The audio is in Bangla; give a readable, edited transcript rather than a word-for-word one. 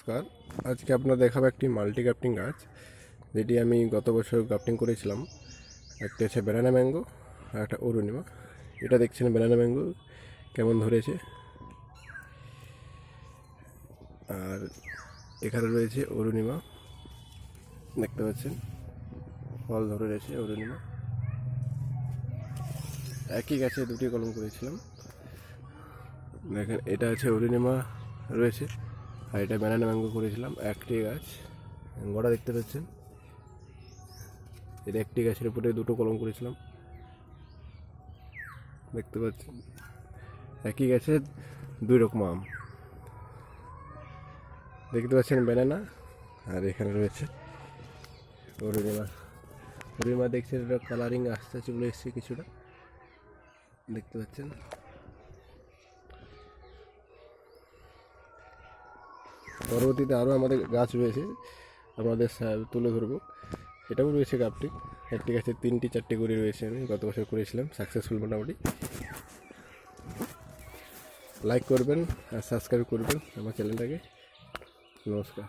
নমস্কার। আজকে আপনাদের দেখাবো একটি মাল্টি গ্রাফটিং গাছ, যেটি আমি গত বছর গ্রাফটিং করেছিলাম। একটা হচ্ছে ব্যানানা ম্যাঙ্গো আর একটা অরুণিমা। এটা দেখছেন ব্যানানা ম্যাঙ্গো কেমন ধরেছে, আর এখানে রয়েছে অরুণিমা, দেখতে পাচ্ছেন ফল ধরে রয়েছে অরুণিমা। একই গাছে দুটি কলম করেছিলাম। দেখেন এটা আছে অরুণিমা রয়েছে, আর এটা ব্যানানা ম্যাঙ্গো করেছিলাম। একটি গাছ গোড়া দেখতে পাচ্ছেন, এটা একটি গাছের উপরে দুটো কলম করেছিলাম, দেখতে পাচ্ছেন। একই গাছের দুই রকম আম, দেখতে পাচ্ছেন ব্যানানা, আর এখানে রয়েছে অরুণিমা। অরুণিমা দেখছেন এটা কালারিং আস্তে চলে এসছে কিছুটা, দেখতে পাচ্ছেন। পরবর্তীতে আরও আমাদের গাছ রয়েছে, আমাদের তুলে ধরবো। এটাও রয়েছে গ্রাফটিং, একটি গাছে 3-4টি করে রয়েছে। আমি গত বছর করেছিলাম, সাকসেসফুল মোটামুটি। লাইক করবেন আর সাবস্ক্রাইব করবেন আমার চ্যানেলটাকে। নমস্কার।